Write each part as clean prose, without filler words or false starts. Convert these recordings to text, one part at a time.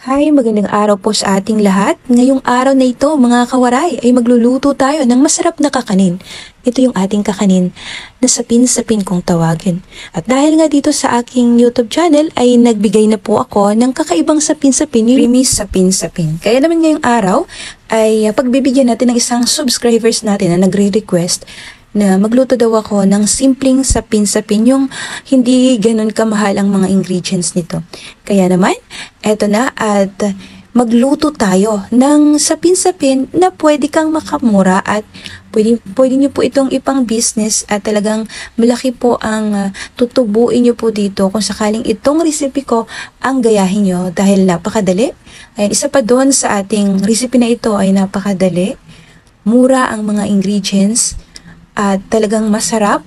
Hi, magandang araw po sa ating lahat. Ngayong araw na ito, mga kawaray, ay magluluto tayo ng masarap na kakanin. Ito yung ating kakanin na sapin-sapin kung tawagin. At dahil nga dito sa aking YouTube channel ay nagbigay na po ako ng kakaibang sapin-sapin, yung creamy sapin-sapin. Kaya naman ngayong araw ay pagbibigyan natin ng isang subscribers natin na nagre-request na magluto daw ako ng simpleng sapin-sapin, yung hindi ganun kamahal ang mga ingredients nito. Kaya naman, eto na at magluto tayo ng sapin-sapin na pwede kang makamura at pwede nyo po itong ipang business at talagang malaki po ang tutubuin nyo po dito kung sakaling itong recipe ko ang gayahin nyo dahil napakadali. Ayan, isa pa doon sa ating recipe na ito ay napakadali. Mura ang mga ingredients at talagang masarap.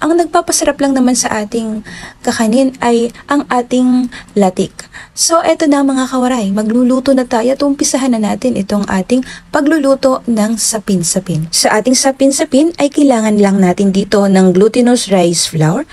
Ang nagpapasarap lang naman sa ating kakanin ay ang ating latik. So, eto na mga kawaray, magluluto na tayo at umpisahan na natin itong ating pagluluto ng sapin-sapin. Sa ating sapin-sapin ay kailangan lang natin dito ng glutinous rice flour.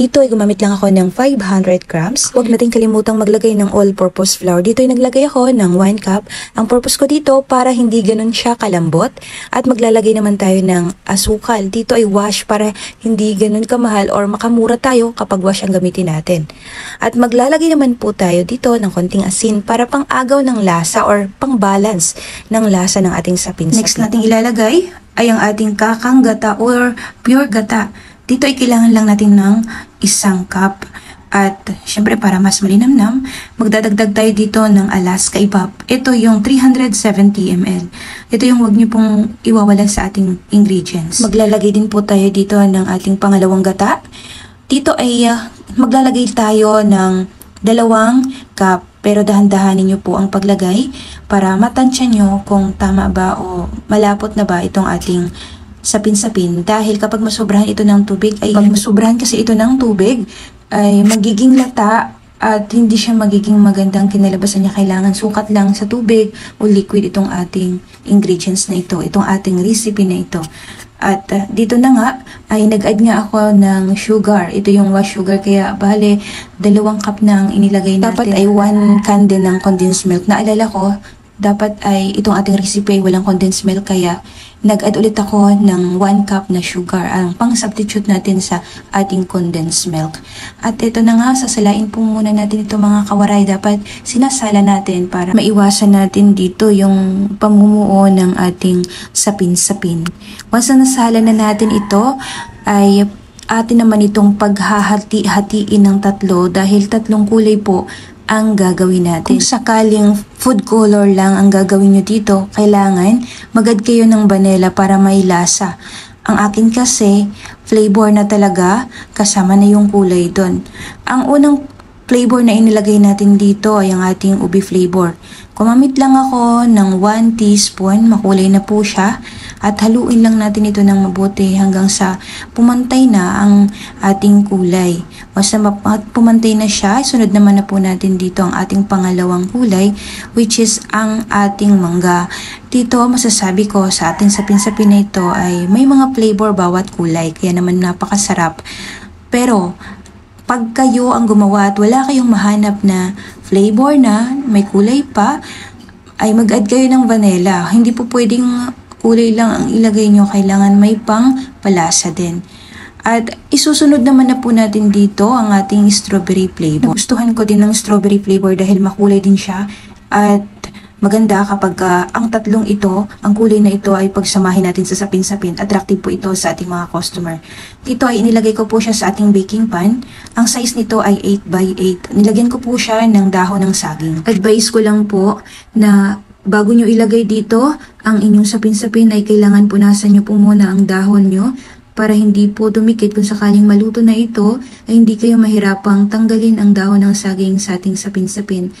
Dito ay gumamit lang ako ng 500 grams. Huwag natin kalimutang maglagay ng all-purpose flour. Dito ay naglagay ako ng 1 cup. Ang purpose ko dito para hindi ganun siya kalambot. At maglalagay naman tayo ng asukal. Dito ay wash para hindi ganun kamahal or makamura tayo kapag wash ang gamitin natin. At maglalagay naman po tayo dito ng konting asin para pang-agaw ng lasa or pang-balance ng lasa ng ating sapin-sapin. Next nating ilalagay ay ang ating kakang gata or pure gata. Dito ay kailangan lang natin ng 1 cup. At syempre para mas malinamnam, magdadagdag tayo dito ng Alaska Evap. Ito yung 370 ml. Ito yung huwag niyo pong iwawala sa ating ingredients. Maglalagay din po tayo dito ng ating pangalawang gata. Dito ay maglalagay tayo ng 2 cup. Pero dahan-dahanin niyo po ang paglagay para matansya nyo kung tama ba o malapot na ba itong ating sapin-sapin. Dahil kapag masobrahan ito ng tubig, ay magiging lata at hindi siya magiging magandang kinalabasan niya. Kailangan sukat lang sa tubig o liquid itong ating ingredients na ito, itong ating recipe na ito. At dito na nga ay nag-add nga ako ng sugar. Ito yung wash sugar, kaya bale 2 cup na ang inilagay natin. Dapat ay 1 can din ng condensed milk. Naalala ko, dapat ay itong ating recipe ay walang condensed milk, kaya nag-add ulit ako ng 1 cup na sugar, ang pang-substitute natin sa ating condensed milk. At ito na nga, sasalain po muna natin ito mga kawaray. Dapat sinasala natin para maiwasan natin dito yung pamumuo ng ating sapin-sapin. Once na nasala na natin ito, ay atin naman itong paghahati-hatiin ng 3 dahil 3 kulay po ang gagawin natin. Kung sakaling food color lang ang gagawin nyo dito, kailangan mag-add kayo ng vanilla para may lasa. Ang akin kasi, flavor na talaga, kasama na yung kulay doon. Ang unang flavor na inilagay natin dito ay ang ating ubi flavor. Kumamit lang ako ng 1 teaspoon, makulay na po siya. At haluin lang natin ito ng mabuti hanggang sa pumantay na ang ating kulay. Once na pumantay na siya, sunod naman na po natin dito ang ating pangalawang kulay, which is ang ating mangga. Dito masasabi ko sa ating sapin-sapin na ito ay may mga flavor bawat kulay, kaya naman napakasarap. Pero pag kayo ang gumawa at wala kayong mahanap na flavor na may kulay pa, ay mag-add kayo ng vanilla. Hindi po pwedeng kulay lang ang ilagay nyo, kailangan may pang palasa din. At isusunod naman na po natin dito ang ating strawberry flavor. Gustuhan ko din ng strawberry flavor dahil makulay din siya at maganda kapag ang 3 ito, ang kulay na ito ay pagsamahin natin sa sapin-sapin. Attractive po ito sa ating mga customer. Dito ay inilagay ko po siya sa ating baking pan. Ang size nito ay 8x8. Nilagyan ko po siya ng dahon ng saging. Advice ko lang po na bago nyo ilagay dito ang inyong sapin-sapin ay kailangan punasan nyo po muna ang dahon nyo para hindi po dumikit. Kung sakaling maluto na ito ay hindi kayo mahirapang tanggalin ang dahon ng saging sa ating sapin-sapin.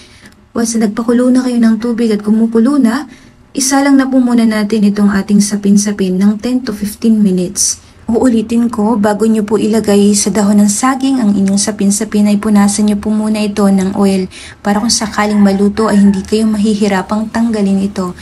Once na nagpakulo na kayo ng tubig at kumukulo na, isa lang na po muna natin itong ating sapin-sapin ng 10 to 15 minutes. Uulitin ko, bago nyo po ilagay sa dahon ng saging ang inyong sapin-sapin ay punasan nyo po muna ito ng oil para kung sakaling maluto ay hindi kayo mahihirapang tanggalin ito.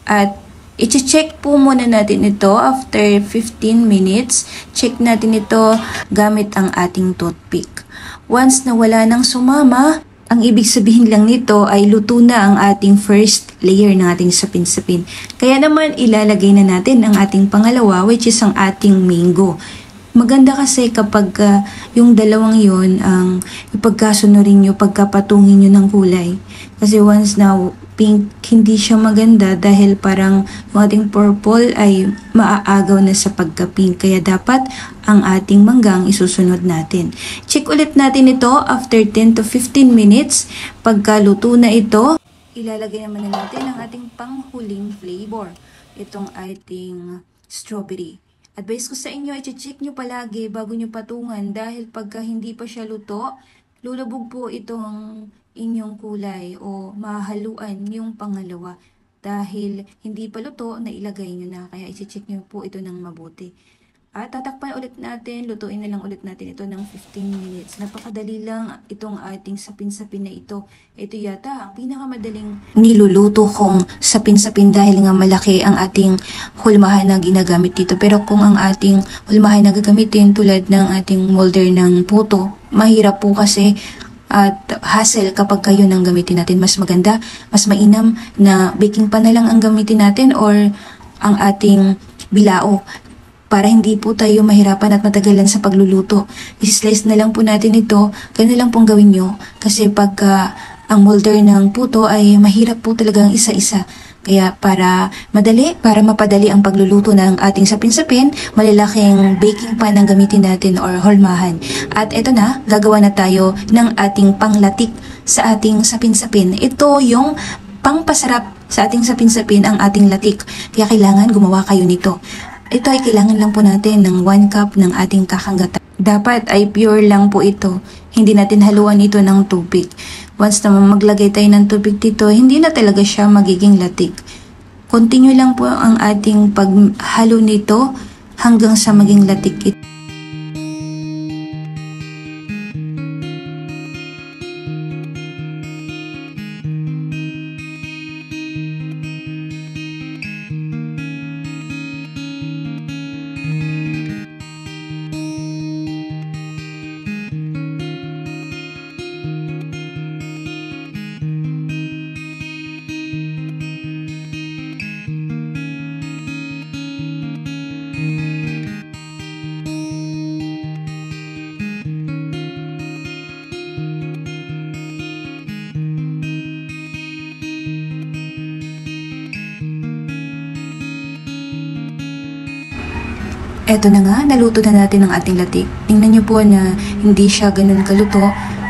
At i-check po muna natin ito after 15 minutes. Check natin ito gamit ang ating toothpick. Once na wala nang sumama, Ang ibig sabihin lang nito ay luto na ang ating first layer ng ating sapin-sapin. Kaya naman ilalagay na natin ang ating pangalawa, which is ang ating mango. Maganda kasi kapag yung dalawang yon ang ipagkasunurin nyo, pagkapatungin nyo ng kulay. Kasi once na pink, hindi siya maganda dahil parang yung ating purple ay maaagaw na sa pagka-pink. Kaya dapat ang ating manggang isusunod natin. Check ulit natin ito after 10 to 15 minutes. Pagkaluto na ito, ilalagay naman na natin ang ating panghuling flavor. Itong ating strawberry. Advice ko sa inyo, i-check nyo palagi bago nyo patungan dahil pagka hindi pa siya luto, lulubog po itong inyong kulay o mahaluan yung pangalawa dahil hindi pa luto na ilagay nyo na. Kaya i-check nyo po ito ng mabuti. At tatakpan ulit natin, lutuin na lang ulit natin ito ng 15 minutes. Napakadali lang itong ating sapin-sapin na ito. Ito yata ang pinakamadaling niluluto kong sapin-sapin dahil nga malaki ang ating hulmahan na ginagamit dito. Pero kung ang ating hulmahan na gagamitin tulad ng ating molder ng puto, mahirap po kasi at hassle kapag kayo nang gamitin natin. Mas maganda, mas mainam na baking pan na lang ang gamitin natin or ang ating bilao para hindi po tayo mahirapan at matagalan sa pagluluto. I-slice na lang po natin ito, ganun lang pong gawin nyo kasi pagka ang molder ng puto ay mahirap po talagang isa-isa. Kaya para mapadali ang pagluluto ng ating sapin-sapin, malalaking baking pan ang gamitin natin or holmahan. At ito na, gagawa na tayo ng ating panglatik sa ating sapin-sapin. Ito yung pangpasarap sa ating sapin-sapin ang ating latik. Kaya kailangan gumawa kayo nito. Ito ay kailangan lang po natin ng 1 cup ng ating kakanggatan. Dapat ay pure lang po ito. Hindi natin haluan ito ng tubig. Once na maglagay tayo ng tubig dito, hindi na talaga siya magiging latik. Continue lang po ang ating paghalo nito hanggang sa maging latik ito. Eto na nga, naluto na natin ang ating latik. Tingnan nyo po na hindi siya ganun kaluto.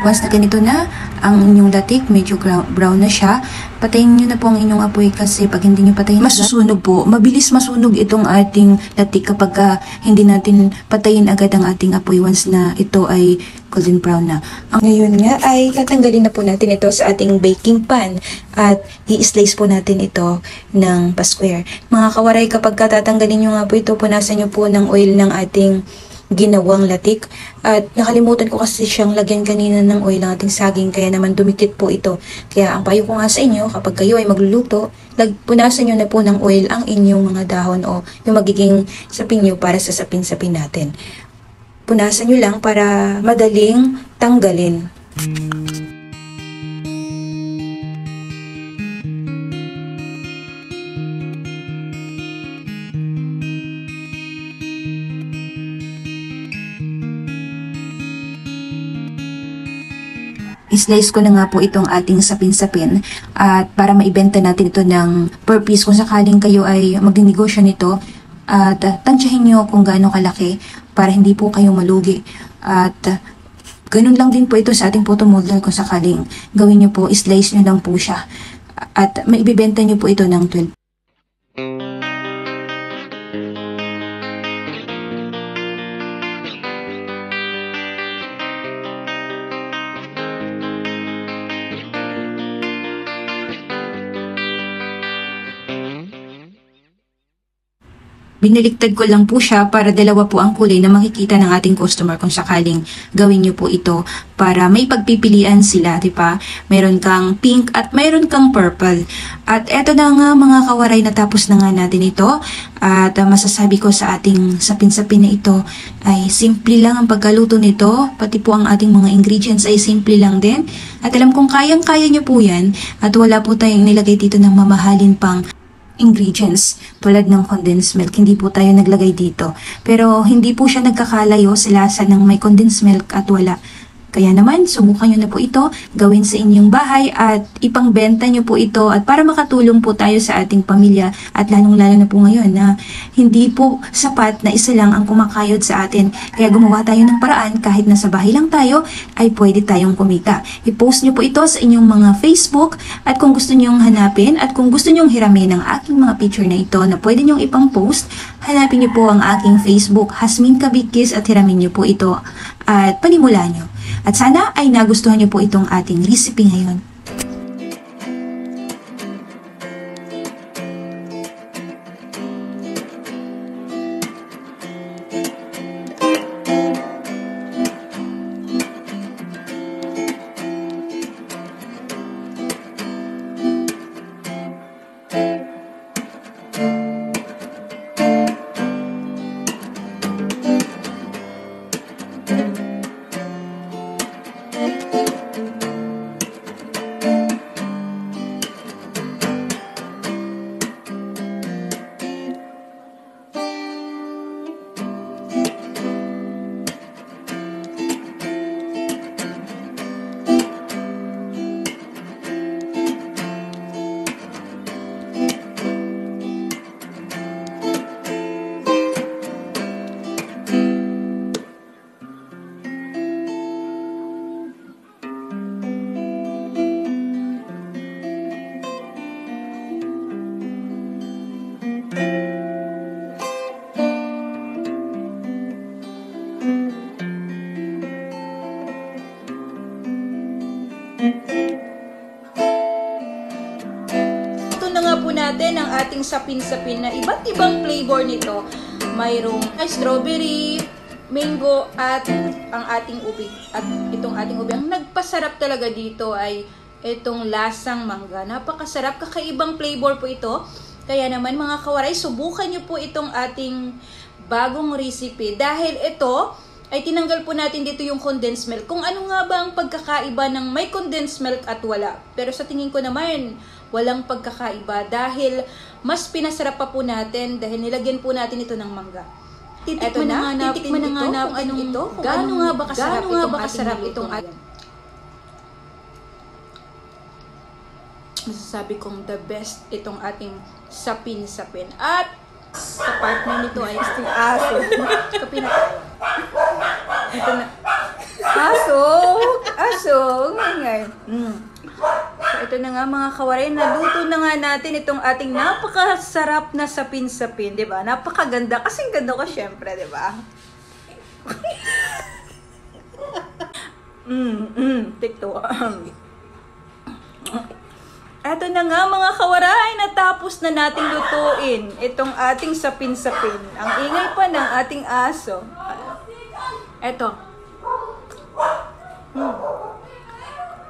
Once na ganito na, ang inyong latik, medyo brown na siya. Patayin nyo na po ang inyong apoy kasi pag hindi nyo patayin, masusunog po. Mabilis masunog itong ating latik kapag hindi natin patayin agad ang ating apoy once na ito ay golden brown na. Ngayon nga ay tatanggalin na po natin ito sa ating baking pan at i-slice po natin ito ng pa-square. Mga kawaray, kapag tatanggalin nyo nga po ito, punasan nyo po ng oil ng ating ginawang latik. At nakalimutan ko kasi siyang lagyan kanina ng oil ng ating saging, kaya naman dumikit po ito. Kaya ang payo ko nga sa inyo, kapag kayo ay magluluto, punasan nyo na po ng oil ang inyong mga dahon o yung magiging sapin nyo para sa sapin-sapin natin. Punasan nyo lang para madaling tanggalin. I-slice ko na nga po itong ating sapin-sapin at para maibenta natin ito ng per piece kung sakaling kayo ay magninegosyo nito at tansyahin nyo kung gaano kalaki para hindi po kayo malugi. At ganun lang din po ito sa ating photo molder kung sakaling gawin nyo po, i-slice nyo lang po siya at maibibenta nyo po ito ng 12. Binaliktad ko lang po siya para dalawa po ang kulay na makikita ng ating customer kung sakaling gawin nyo po ito para may pagpipilian sila, di ba? Meron kang pink at meron kang purple. At eto na nga mga kawaray, natapos na nga natin ito. At masasabi ko sa ating sapin-sapin na ito ay simple lang ang pagkaluto nito. Pati po ang ating mga ingredients ay simple lang din. At alam kong kayang-kaya nyo po yan. At wala po tayong nilagay dito ng mamahalin pang ingredients tulad ng condensed milk. Hindi po tayo naglagay dito. Pero hindi po siya nagkakalayo sa lasa ng may condensed milk at wala. Kaya naman, subukan nyo na po ito, gawin sa inyong bahay at ipangbenta nyo po ito at para makatulong po tayo sa ating pamilya at lalong-lalo na po ngayon na hindi po sapat na isa lang ang kumakayod sa atin. Kaya gumawa tayo ng paraan kahit nasa bahay lang tayo ay pwede tayong kumita. I-post nyo po ito sa inyong mga Facebook at kung gusto nyong hanapin at kung gusto nyong hiramin ang aking mga picture na ito na pwede nyong ipang-post, hanapin nyo po ang aking Facebook, Hasmin Kabikis, at hiramin nyo po ito at panimula nyo. At sana ay nagustuhan niyo po itong ating recipe ngayon. Ito na nga po natin ang ating sapin-sapin na iba't ibang flavor nito. Mayroong strawberry, mango, at ang ating ube. At itong ating ube, ang nagpasarap talaga dito ay itong lasang mangga. Napakasarap, kakaibang flavor po ito. Kaya naman mga kawaray, subukan nyo po itong ating bagong recipe. Dahil ito ay tinanggal po natin dito yung condensed milk. Kung ano nga ba ang pagkakaiba ng may condensed milk at wala. Pero sa tingin ko naman, walang pagkakaiba dahil mas pinasarap pa po natin dahil nilagyan po natin ito ng mangga. Titikman na nga natin kung anong ito, gaano nga ba kasarap itong ating. Masasabi kong the best itong ating sapin-sapin. At sa partner nito ay aso. Kapi na tayo. Ito na. Aso. Ngayon. So, ito na nga mga kawaray. Naluto na nga natin itong ating napakasarap na sapin-sapin. Diba? Napakaganda. Kasing ganda ko syempre. Diba? Tikto. Eto na nga mga kawaray, natapos na nating lutuin itong ating sapin-sapin. Ang ingay pa ng ating aso. Eto.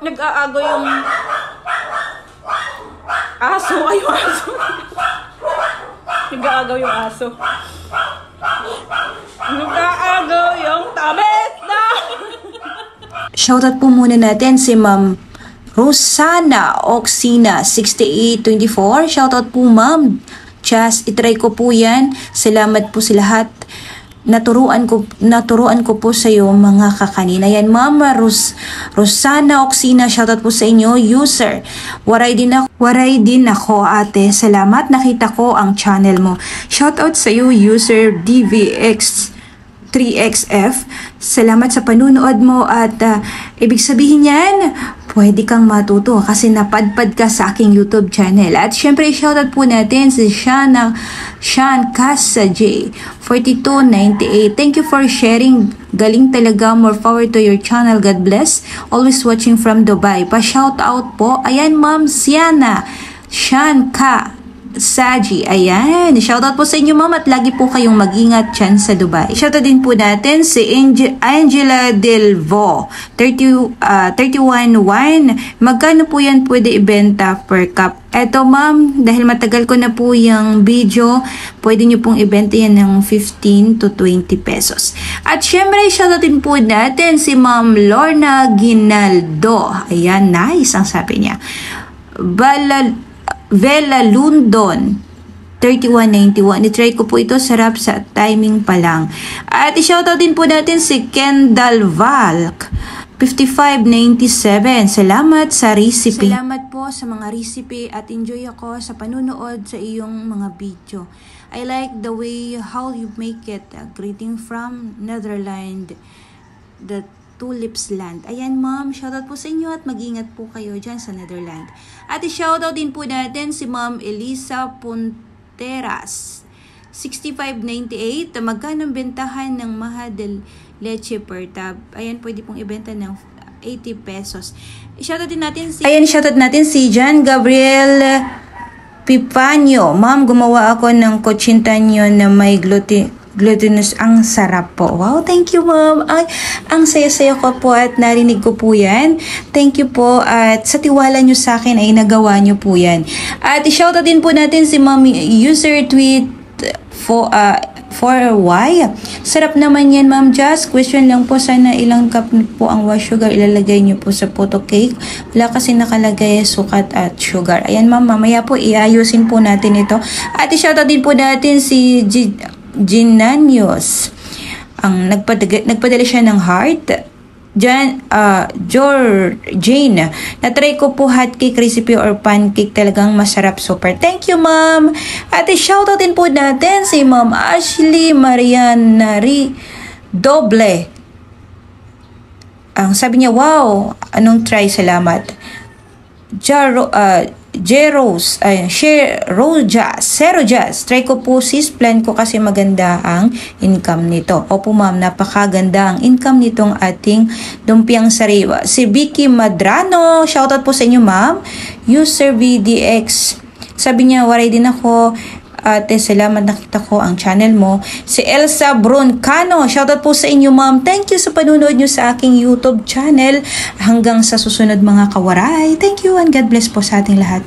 Nag-aago yung aso. Nag-aagaw yung aso. Nag-aagaw yung tabet na! Shoutout po muna natin si Ma'am Rosana Oxina 6824. Shoutout po Ma'am. Just itry ko po yan. Salamat po sa lahat. Naturuan ko po sa iyo mga kakanina. Yan Ma'am Rosana Oxina. Shoutout po sa inyo. User. Waray din ako ate. Salamat. Nakita ko ang channel mo. Shoutout sa iyo user DVX 3XF. Salamat sa panunood mo at ibig sabihin yan, pwede kang matuto kasi napadpad ka sa aking YouTube channel. At syempre, shoutout po natin si Sean Casa J 4298. Thank you for sharing. Galing talaga. More power to your channel. God bless. Always watching from Dubai. Pa-shoutout po. Ayan, Ma'am Siana. Sean Ka Saji, ayan. Shoutout po sa inyo, ma'am, at lagi po kayong mag-ingat dyan sa Dubai. Shoutout din po natin si Angela Delvo, 31 wine. Magkano po yan pwede ibenta per cup? Eto, ma'am, dahil matagal ko na po yung video, pwede nyo pong ibenta yan ng 15 to 20 pesos. At syempre, shoutout din po natin si Ma'am Lorna Ginaldo. Ayan, nice ang sabi niya. Vela Lundon, 3191. I-try ko po ito. Sarap sa timing pa lang. At i-shoutout din po natin si Kendall Valk, 5597. Salamat sa recipe. Salamat po sa mga recipe at enjoy ako sa panunood sa iyong mga video. I like the way how you make it. Greeting from Netherlands, the Tulips Land. Ayan, ma'am, shoutout po sa inyo at mag-ingat po kayo dyan sa Netherlands. At i-shoutout din po natin si Ma'am Elisa Punteras, 6598. Magkano ang bentahan ng Mahadel Leche per tab? Ayan, pwede pong ibenta ng 80 pesos. I-shoutout din natin si... Ayan, shoutout natin si John Gabriel Pipanyo. Ma'am, gumawa ako ng cochintanyo na may glutinous. Ang sarap po. Wow, thank you, ma'am. Ay, ang saya-saya ko po at narinig ko po yan. Thank you po at sa tiwala nyo sa akin ay nagawa nyo po yan. At i-shoutout din po natin si ma'am user tweet for why. Sarap naman yan, ma'am. Just question lang po, sana ilang cup po ang white sugar ilalagay nyo po sa photo cake. Wala kasi nakalagay sukat at sugar. Ayan, ma'am, mamaya po iayusin po natin ito. At i-shoutout din po natin si Ginanios. Ang nagpadala siya ng heart. Jane, na-try ko po hot cake recipe or pancake, talagang masarap, super. Thank you, ma'am. At i-shoutout din po natin si Ma'am Ashley Marianari Doble. Ang sabi niya, wow, anong try, salamat. Rojas. Try ko po sis, plan ko kasi maganda ang income nito. Opo, ma'am, napakaganda ang income nitong ating lumpiang sariwa. Si Vicky Madrano, shoutout po sa inyo, ma'am. User VDX, sabi niya, waray din ako. Ate, salamat, nakita ko ang channel mo. Si Elsa Broncano, shoutout po sa inyo, ma'am. Thank you sa panunood nyo sa aking YouTube channel. Hanggang sa susunod, mga kawaray. Thank you and God bless po sa ating lahat.